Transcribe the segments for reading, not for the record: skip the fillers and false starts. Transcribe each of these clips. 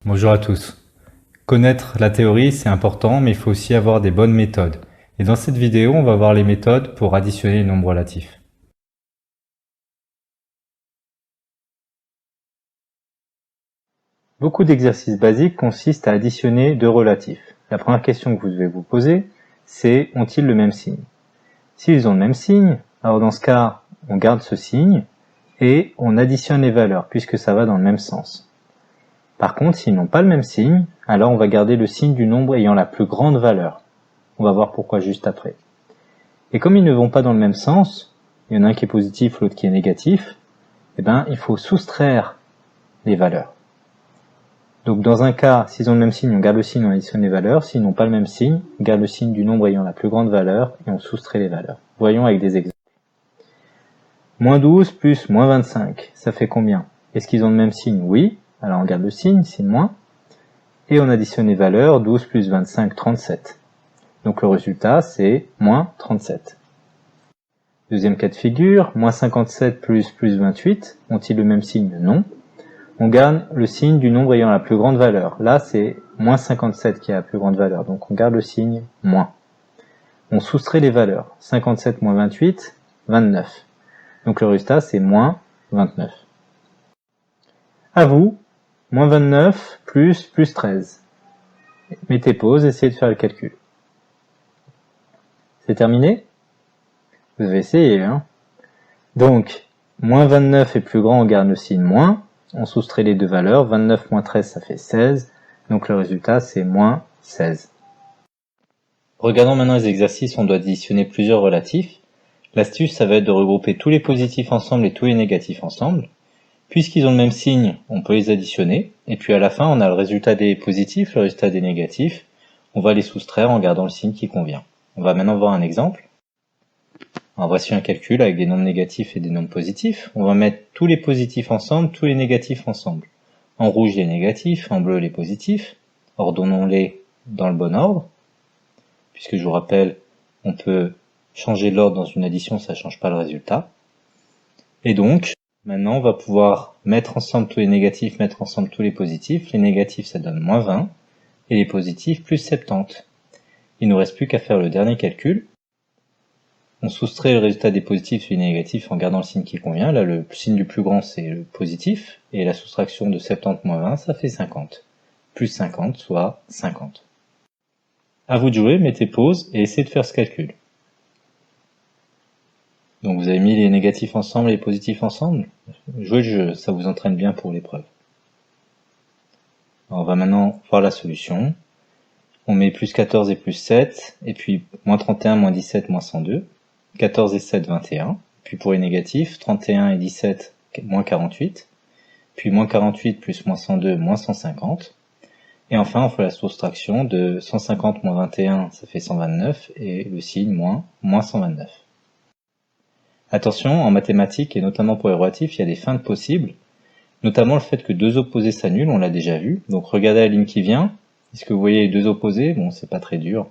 Bonjour à tous. Connaître la théorie, c'est important, mais il faut aussi avoir des bonnes méthodes. Et dans cette vidéo, on va voir les méthodes pour additionner les nombres relatifs. Beaucoup d'exercices basiques consistent à additionner deux relatifs. La première question que vous devez vous poser, c'est ont-ils le même signe? S'ils ont le même signe, alors dans ce cas, on garde ce signe et on additionne les valeurs, puisque ça va dans le même sens. Par contre, s'ils n'ont pas le même signe, alors on va garder le signe du nombre ayant la plus grande valeur. On va voir pourquoi juste après. Et comme ils ne vont pas dans le même sens, il y en a un qui est positif, l'autre qui est négatif, il faut soustraire les valeurs. Donc dans un cas, s'ils ont le même signe, on garde le signe, on additionne les valeurs. S'ils n'ont pas le même signe, on garde le signe du nombre ayant la plus grande valeur et on soustrait les valeurs. Voyons avec des exemples. Moins 12 plus moins 25, ça fait combien? Est-ce qu'ils ont le même signe? Oui. Alors on garde le signe, signe moins. Et on additionne les valeurs, 12 plus 25, 37. Donc le résultat, c'est moins 37. Deuxième cas de figure, moins 57 plus 28, ont-ils le même signe? Non. On garde le signe du nombre ayant la plus grande valeur. Là, c'est moins 57 qui a la plus grande valeur, donc on garde le signe moins. On soustrait les valeurs. 57 moins 28, 29. Donc le résultat, c'est moins 29. À vous, moins 29 plus 13. Mettez pause, essayez de faire le calcul. C'est terminé? Vous avez essayé, hein? Donc, moins 29 est plus grand, on garde le signe moins. On soustrait les deux valeurs, 29 moins 13 ça fait 16, donc le résultat c'est moins 16. Regardons maintenant les exercices où on doit additionner plusieurs relatifs. L'astuce ça va être de regrouper tous les positifs ensemble et tous les négatifs ensemble. Puisqu'ils ont le même signe, on peut les additionner, et puis à la fin on a le résultat des positifs, le résultat des négatifs, on va les soustraire en gardant le signe qui convient. On va maintenant voir un exemple. Alors voici un calcul avec des nombres négatifs et des nombres positifs. On va mettre tous les positifs ensemble, tous les négatifs ensemble. En rouge les négatifs, en bleu les positifs. Ordonnons-les dans le bon ordre. Puisque je vous rappelle, on peut changer l'ordre dans une addition, ça ne change pas le résultat. Et donc, maintenant on va pouvoir mettre ensemble tous les négatifs, mettre ensemble tous les positifs. Les négatifs ça donne moins 20, et les positifs plus 70. Il ne nous reste plus qu'à faire le dernier calcul. On soustrait le résultat des positifs et des négatifs en gardant le signe qui convient. Là, le signe du plus grand, c'est le positif. Et la soustraction de 70 moins 20, ça fait 50. Plus 50, soit 50. À vous de jouer, mettez pause et essayez de faire ce calcul. Donc vous avez mis les négatifs ensemble et les positifs ensemble. Jouez le jeu, ça vous entraîne bien pour l'épreuve. On va maintenant voir la solution. On met plus 14 et plus 7, et puis moins 31, moins 17, moins 102. 14 et 7, 21. Puis pour les négatifs, 31 et 17, moins 48. Puis moins 48 plus moins 102, moins 150. Et enfin, on fait la soustraction de 150 moins 21, ça fait 129, et le signe moins 129. Attention, en mathématiques, et notamment pour les relatifs, il y a des feintes possibles, notamment le fait que deux opposés s'annulent, on l'a déjà vu. Donc regardez la ligne qui vient. Est-ce que vous voyez les deux opposés? Bon, c'est pas très dur.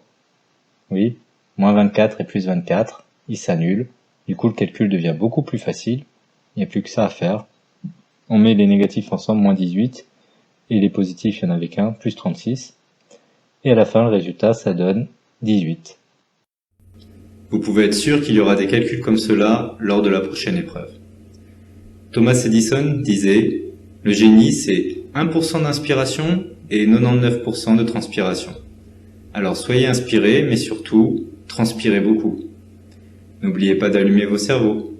Oui, moins 24 et plus 24. Ils s'annulent. Du coup, le calcul devient beaucoup plus facile. Il n'y a plus que ça à faire. On met les négatifs ensemble, moins 18. Et les positifs, il n'y en avait qu'un, plus 36. Et à la fin, le résultat, ça donne 18. Vous pouvez être sûr qu'il y aura des calculs comme cela lors de la prochaine épreuve. Thomas Edison disait « Le génie, c'est 1% d'inspiration et 99% de transpiration. » Alors soyez inspirés, mais surtout, transpirez beaucoup. N'oubliez pas d'allumer vos cerveaux.